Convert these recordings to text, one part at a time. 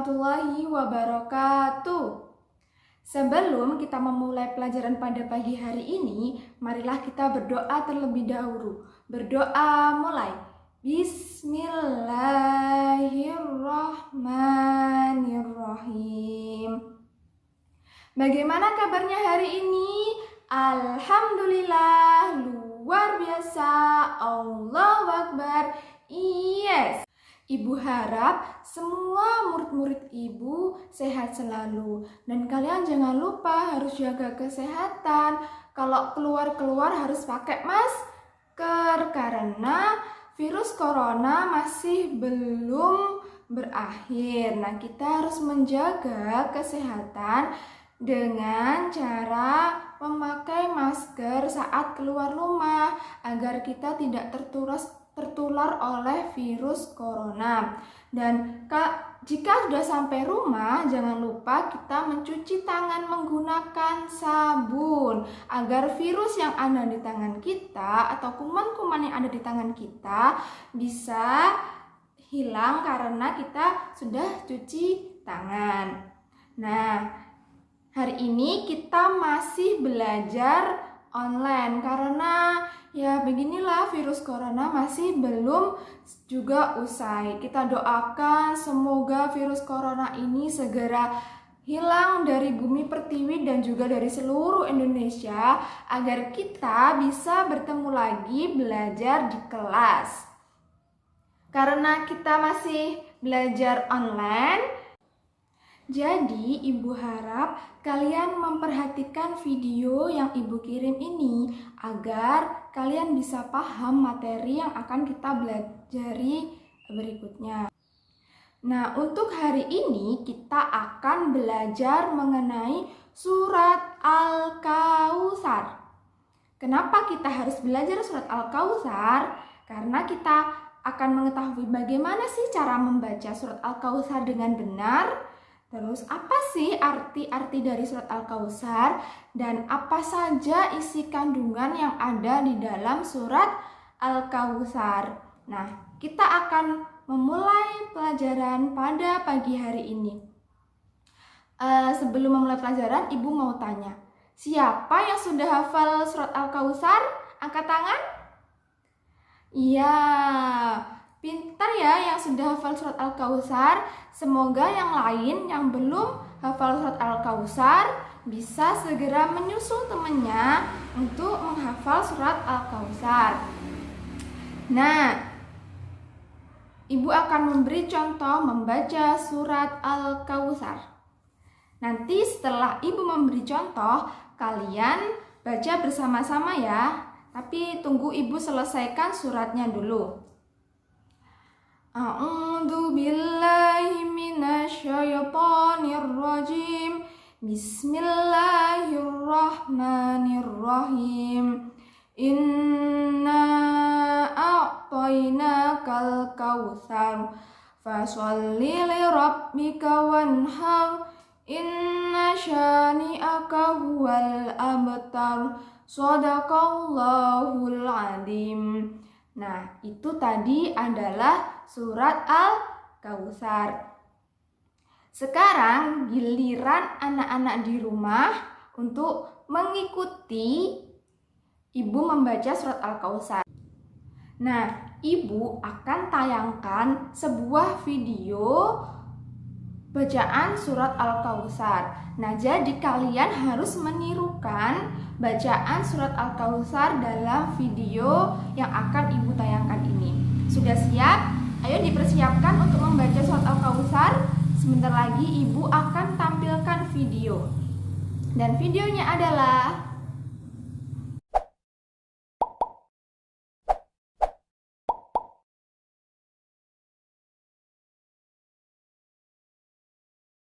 warahmatullahi wabarakatuh. Sebelum kita memulai pelajaran pada pagi hari ini, marilah kita berdoa terlebih dahulu. Berdoa mulai. Bismillahirrahmanirrahim. Bagaimana kabarnya hari ini? Alhamdulillah, luar biasa. Allahu Akbar. Yes. Ibu harap semua murid-murid ibu sehat selalu. Dan kalian jangan lupa harus jaga kesehatan. Kalau keluar-keluar harus pakai masker karena virus corona masih belum berakhir. Nah, kita harus menjaga kesehatan dengan cara memakai masker saat keluar rumah agar kita tidak tertular oleh virus corona. Dan jika sudah sampai rumah, jangan lupa kita mencuci tangan menggunakan sabun agar virus yang ada di tangan kita atau kuman-kuman yang ada di tangan kita bisa hilang karena kita sudah cuci tangan. Nah, hari ini kita masih belajar online karena ya beginilah virus corona masih belum juga usai. Kita doakan semoga virus corona ini segera hilang dari bumi pertiwi dan juga dari seluruh Indonesia agar kita bisa bertemu lagi belajar di kelas. Karena kita masih belajar online, jadi ibu harap kalian memperhatikan video yang ibu kirim ini agar kalian bisa paham materi yang akan kita pelajari berikutnya. Nah, untuk hari ini kita akan belajar mengenai surat Al-Kautsar. Kenapa kita harus belajar surat Al-Kautsar? Karena kita akan mengetahui bagaimana sih cara membaca surat Al-Kautsar dengan benar. Terus apa sih arti-arti dari surat Al-Kautsar dan apa saja isi kandungan yang ada di dalam surat Al-Kautsar. Nah, kita akan memulai pelajaran pada pagi hari ini. Sebelum memulai pelajaran, ibu mau tanya, siapa yang sudah hafal surat Al-Kautsar? Angkat tangan. Iya, pintar ya yang sudah hafal surat Al-Kautsar. Semoga yang lain yang belum hafal surat Al-Kautsar bisa segera menyusul temannya untuk menghafal surat Al-Kautsar. Nah, ibu akan memberi contoh membaca surat Al-Kautsar. Nanti setelah ibu memberi contoh, kalian baca bersama-sama ya. Tapi tunggu ibu selesaikan suratnya dulu. A'udzu billahi minasyaitonir rajim. Bismillahirrahmanirrahim. Inna a'tainakal kautsar fasholli lirabbika wanhar. Inna syani'aka huwal abtar. Shadaqallahul adzim. Nah, itu tadi adalah surat Al-Kautsar. Sekarang giliran anak-anak di rumah untuk mengikuti ibu membaca surat Al-Kautsar. Nah, ibu akan tayangkan sebuah video bacaan surat Al-Kautsar. Nah, jadi kalian harus menirukan bacaan surat Al-Kautsar dalam video yang akan ibu tayangkan ini. Sudah siap? Ayo dipersiapkan untuk membaca surat Al-Kautsar. Sebentar lagi ibu akan tampilkan video. Dan videonya adalah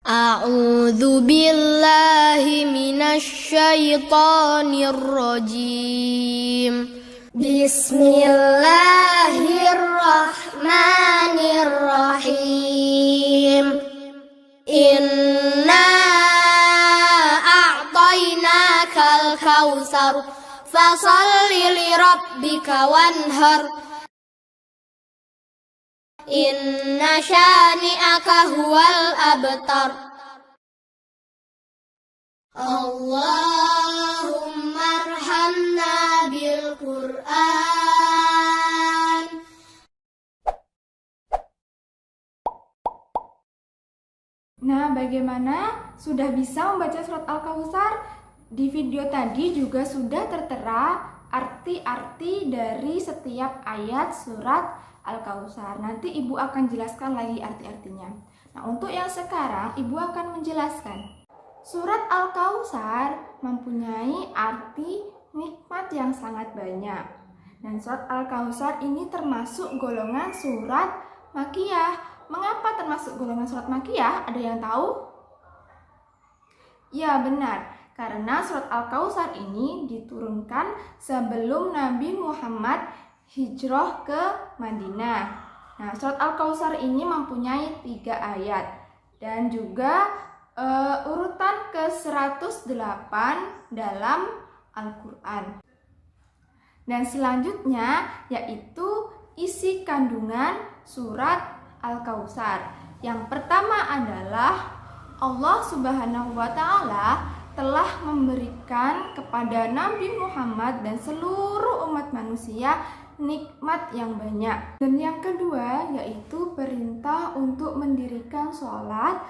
A'udzu billahi minasy syaithanir rajim. Bismillahirrahmanirrahim. Inna a'tainakal kautsar fasholli lirabbika wanhar. Inna syani'aka huwal abtar. Allahumma arhamna bil Qur'an. Nah, bagaimana? Sudah bisa membaca surat Al-Kautsar? Di video tadi juga sudah tertera arti-arti dari setiap ayat surat Al-Kautsar. Nanti Ibu akan jelaskan lagi arti-artinya. Nah, untuk yang sekarang Ibu akan menjelaskan. Surat Al-Kautsar mempunyai arti nikmat yang sangat banyak. Dan surat Al-Kautsar ini termasuk golongan surat Makkiyah. Mengapa termasuk golongan surat Makkiyah? Ada yang tahu? Ya, benar. Karena surat Al-Kautsar ini diturunkan sebelum Nabi Muhammad hijrah ke Madinah. Nah, surat Al-Kautsar ini mempunyai 3 ayat dan juga urutan ke-108 dalam Al-Quran. Dan selanjutnya yaitu isi kandungan surat Al-Kautsar. Yang pertama adalah Allah Subhanahu wa Ta'ala telah memberikan kepada Nabi Muhammad dan seluruh umat manusia nikmat yang banyak. Dan yang kedua yaitu perintah untuk mendirikan sholat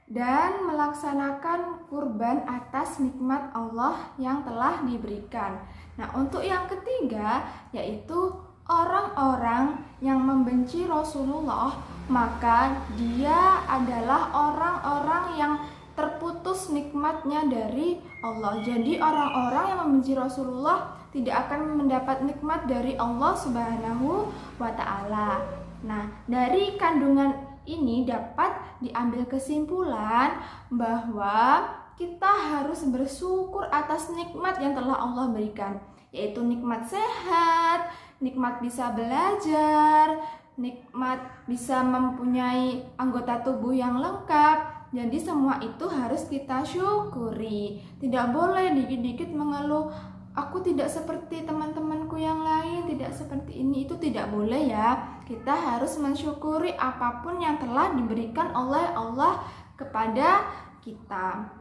dan melaksanakan kurban atas nikmat Allah yang telah diberikan. Nah, untuk yang ketiga yaitu orang-orang yang membenci Rasulullah, maka dia adalah orang-orang yang terputus nikmatnya dari Allah. Jadi orang-orang yang membenci Rasulullah tidak akan mendapat nikmat dari Allah Subhanahu wa Ta'ala. Nah, dari kandungan ini dapat diambil kesimpulan bahwa kita harus bersyukur atas nikmat yang telah Allah berikan, yaitu nikmat sehat, nikmat bisa belajar, nikmat bisa mempunyai anggota tubuh yang lengkap. Jadi semua itu harus kita syukuri. Tidak boleh dikit-dikit mengeluh, aku tidak seperti teman-temanku yang lain, tidak seperti ini. Itu tidak boleh ya. Kita harus mensyukuri apapun yang telah diberikan oleh Allah kepada kita.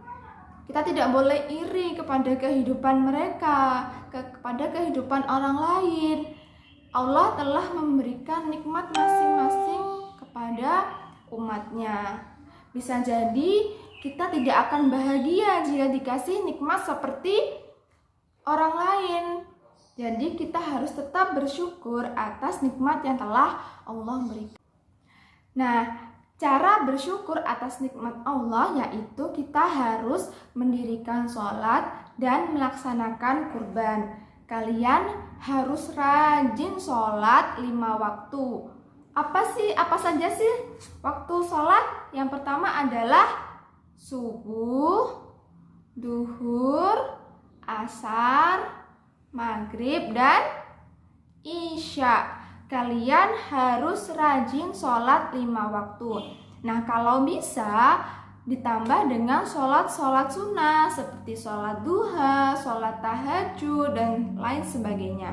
Kita tidak boleh iri kepada kehidupan mereka, kepada kehidupan orang lain. Allah telah memberikan nikmat masing-masing kepada umatnya. Bisa jadi kita tidak akan bahagia jika dikasih nikmat seperti orang lain. Jadi kita harus tetap bersyukur atas nikmat yang telah Allah berikan. Nah, cara bersyukur atas nikmat Allah yaitu kita harus mendirikan sholat dan melaksanakan kurban. Kalian harus rajin sholat 5 waktu. Apa saja sih waktu sholat? Yang pertama adalah subuh, duhur, asar, maghrib, dan isya. Kalian harus rajin sholat 5 waktu. Nah, kalau bisa ditambah dengan sholat-sholat sunnah seperti sholat duha, sholat tahajud, dan lain sebagainya.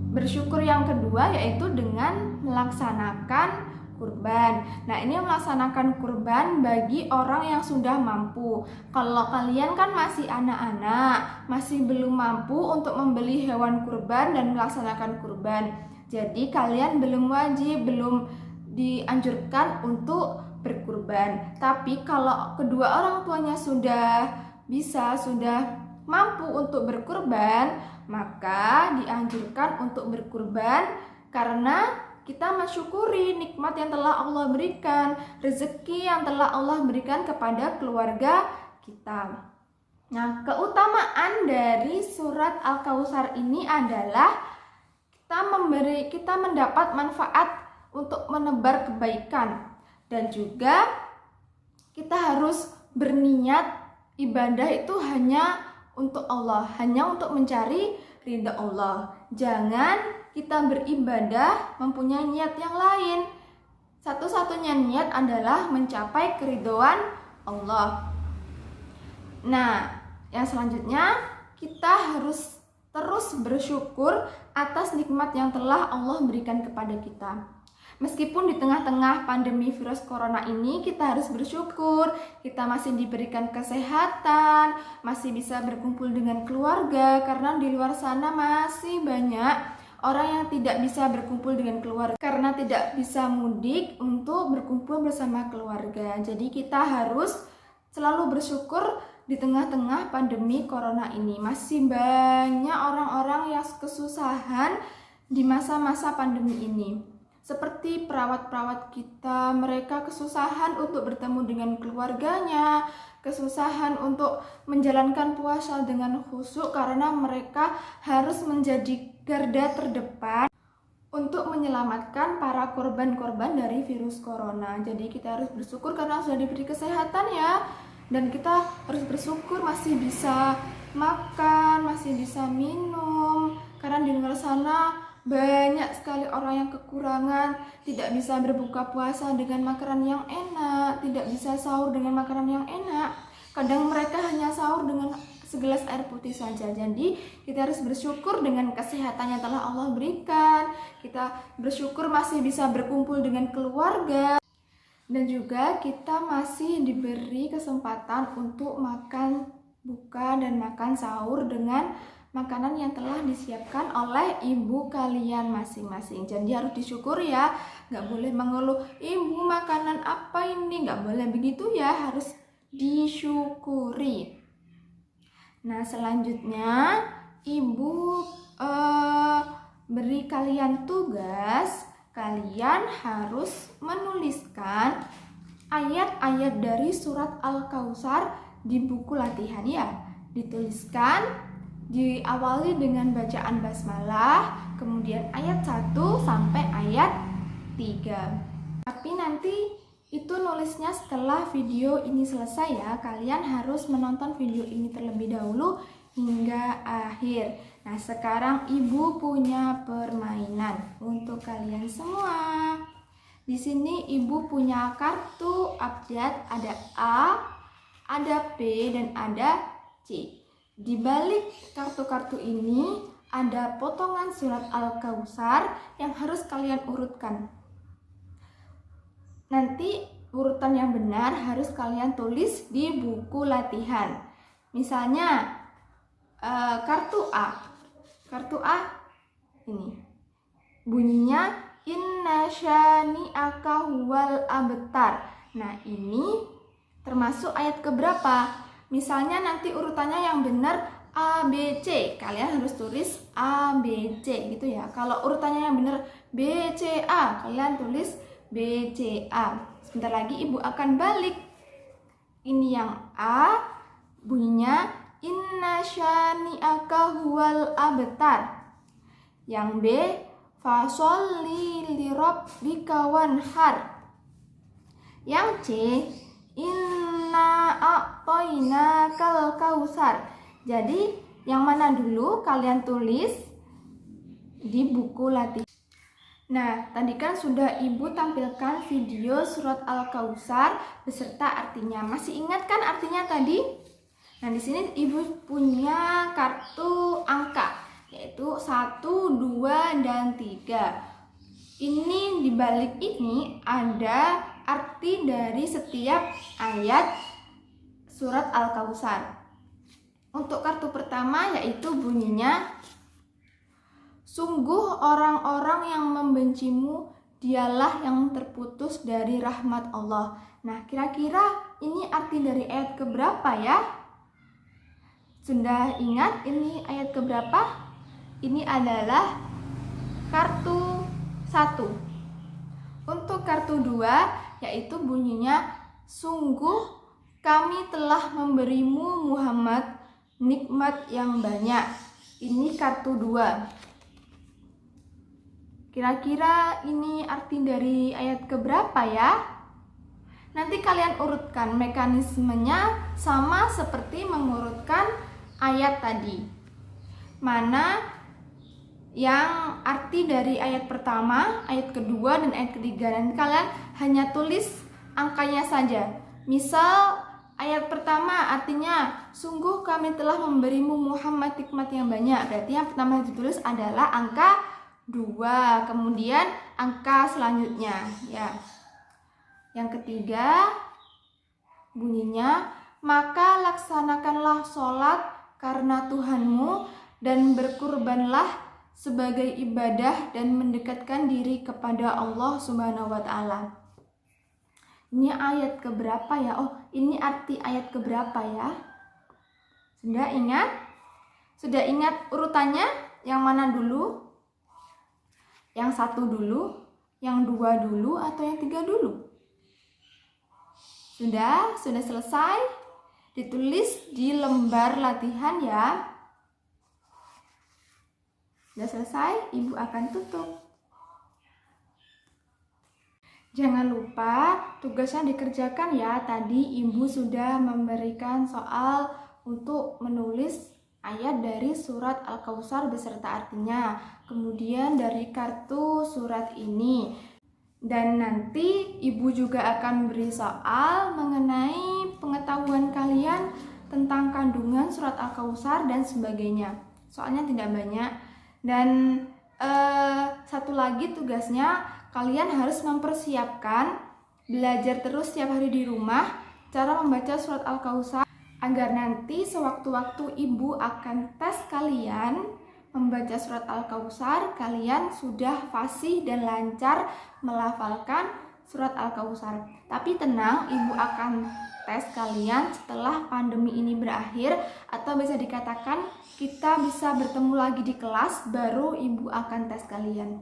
Bersyukur yang kedua yaitu dengan melaksanakan kurban. Nah, ini melaksanakan kurban bagi orang yang sudah mampu. Kalau kalian kan masih anak-anak, masih belum mampu untuk membeli hewan kurban dan melaksanakan kurban. Jadi kalian belum wajib, belum dianjurkan untuk berkurban. Tapi kalau kedua orang tuanya sudah mampu untuk berkurban, maka dianjurkan untuk berkurban karena kita mensyukuri nikmat yang telah Allah berikan, rezeki yang telah Allah berikan kepada keluarga kita. Nah, keutamaan dari surat Al-Kautsar ini adalah kita mendapat manfaat untuk menebar kebaikan. Dan juga kita harus berniat ibadah itu hanya untuk Allah, hanya untuk mencari ridha Allah. Jangan kita beribadah mempunyai niat yang lain. Satu-satunya niat adalah mencapai keridhaan Allah. Nah, yang selanjutnya kita harus terus bersyukur atas nikmat yang telah Allah berikan kepada kita. Meskipun di tengah-tengah pandemi virus corona ini, kita harus bersyukur kita masih diberikan kesehatan, masih bisa berkumpul dengan keluarga, karena di luar sana masih banyak orang yang tidak bisa berkumpul dengan keluarga karena tidak bisa mudik untuk berkumpul bersama keluarga. Jadi kita harus selalu bersyukur di tengah-tengah pandemi corona ini. Masih banyak orang-orang yang kesusahan di masa-masa pandemi ini. Seperti perawat-perawat kita, mereka kesusahan untuk bertemu dengan keluarganya, kesusahan untuk menjalankan puasa dengan khusyuk karena mereka harus menjadi garda terdepan untuk menyelamatkan para korban-korban dari virus corona. Jadi kita harus bersyukur karena sudah diberi kesehatan ya, dan kita harus bersyukur masih bisa makan, masih bisa minum, karena di luar sana banyak sekali orang yang kekurangan, tidak bisa berbuka puasa dengan makanan yang enak, tidak bisa sahur dengan makanan yang enak. Kadang mereka hanya sahur dengan segelas air putih saja. Jadi kita harus bersyukur dengan kesehatan yang telah Allah berikan. Kita bersyukur masih bisa berkumpul dengan keluarga. Dan juga kita masih diberi kesempatan untuk makan buka dan makan sahur dengan makanan yang telah disiapkan oleh ibu kalian masing-masing. Jadi harus disyukur ya, nggak boleh mengeluh, ibu makanan apa ini, nggak boleh begitu ya, harus disyukuri. Nah selanjutnya ibu beri kalian tugas, kalian harus menuliskan ayat-ayat dari surat Al-Kautsar di buku latihan ya. Dituliskan, diawali dengan bacaan basmalah, kemudian ayat 1 sampai ayat 3. Tapi nanti itu nulisnya setelah video ini selesai ya. Kalian harus menonton video ini terlebih dahulu hingga akhir. Nah, sekarang ibu punya permainan untuk kalian semua. Di sini ibu punya kartu abjad, ada A, ada B, dan ada C. Di balik kartu-kartu ini ada potongan surat Al-Kautsar yang harus kalian urutkan. Nanti urutan yang benar harus kalian tulis di buku latihan. Misalnya kartu A. Kartu A ini bunyinya inna syani'aka huwal abtar. Nah, ini termasuk ayat keberapa? Misalnya nanti urutannya yang benar A, B, C. Kalian harus tulis A, B, C gitu ya. Kalau urutannya yang benar B, C, A, kalian tulis B, C, A. Sebentar lagi ibu akan balik. Ini yang A, bunyinya inna syani'aka huwal abtar. Yang B, fasholli lirabbika wanhar. Yang C, inna a'tainakal kautsar. Jadi yang mana dulu kalian tulis di buku latihan. Nah, tadi kan sudah ibu tampilkan video surat Al-Kautsar beserta artinya. Masih ingat kan artinya tadi? Nah, di sini ibu punya kartu angka, yaitu 1, 2, dan 3. Ini di balik ini ada arti dari setiap ayat surat Al-Kautsar. Untuk kartu pertama yaitu bunyinya, sungguh orang-orang yang membencimu dialah yang terputus dari rahmat Allah. Nah, kira-kira ini arti dari ayat keberapa ya? Sudah ingat ini ayat keberapa? Ini adalah kartu 1. Untuk kartu 2 yaitu bunyinya, sungguh kami telah memberimu Muhammad nikmat yang banyak. Ini kartu 2. Kira-kira ini arti dari ayat keberapa ya? Nanti kalian urutkan, mekanismenya sama seperti mengurutkan ayat tadi. Mana yang arti dari ayat pertama, ayat kedua, dan ayat ketiga. Dan kalian hanya tulis angkanya saja. Misal ayat pertama artinya, sungguh kami telah memberimu Muhammad nikmat yang banyak. Berarti yang pertama ditulis adalah angka 2. Kemudian angka selanjutnya ya. Yang ketiga bunyinya, maka laksanakanlah sholat karena Tuhanmu dan berkurbanlah sebagai ibadah dan mendekatkan diri kepada Allah Subhanahu wa Ta'ala. Ini ayat keberapa ya? Oh, ini arti ayat keberapa ya? Sudah ingat? Sudah ingat urutannya? Yang mana dulu? Yang 1 dulu, yang 2 dulu, atau yang 3 dulu? Sudah selesai? Ditulis di lembar latihan ya. Sudah selesai? Ibu akan tutup. Jangan lupa tugasnya dikerjakan ya. Tadi ibu sudah memberikan soal untuk menulis ayat dari surat Al-Kautsar beserta artinya. Kemudian dari kartu surat ini. Dan nanti ibu juga akan beri soal mengenai pengetahuan kalian tentang kandungan surat Al-Kautsar dan sebagainya. Soalnya tidak banyak. Dan satu lagi tugasnya, kalian harus mempersiapkan belajar terus setiap hari di rumah cara membaca surat Al-Kautsar agar nanti sewaktu-waktu ibu akan tes kalian membaca surat Al-Kautsar, kalian sudah fasih dan lancar melafalkan surat Al-Kautsar. Tapi tenang, ibu akan tes kalian setelah pandemi ini berakhir, atau bisa dikatakan kita bisa bertemu lagi di kelas, baru ibu akan tes kalian.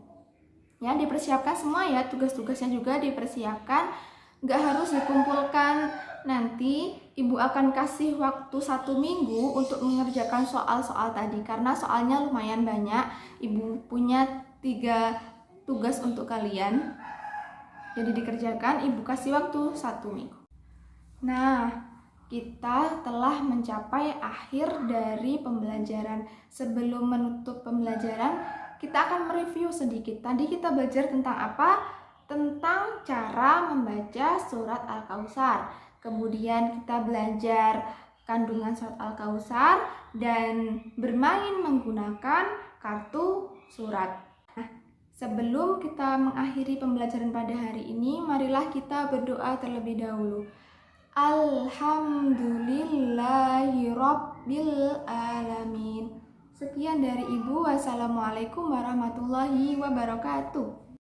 Ya, dipersiapkan semua ya, tugas-tugasnya juga dipersiapkan. Nggak harus dikumpulkan, nanti ibu akan kasih waktu 1 minggu untuk mengerjakan soal-soal tadi. Karena soalnya lumayan banyak, ibu punya 3 tugas untuk kalian. Jadi dikerjakan, ibu kasih waktu 1 minggu. Nah, kita telah mencapai akhir dari pembelajaran. Sebelum menutup pembelajaran, kita akan mereview sedikit. Tadi kita belajar tentang apa? Tentang cara membaca surat Al-Kautsar. Kemudian kita belajar kandungan surat Al-Kautsar dan bermain menggunakan kartu surat. Nah, sebelum kita mengakhiri pembelajaran pada hari ini, marilah kita berdoa terlebih dahulu. Alhamdulillahirabbil alamin. Sekian dari Ibu. Wassalamualaikum warahmatullahi wabarakatuh.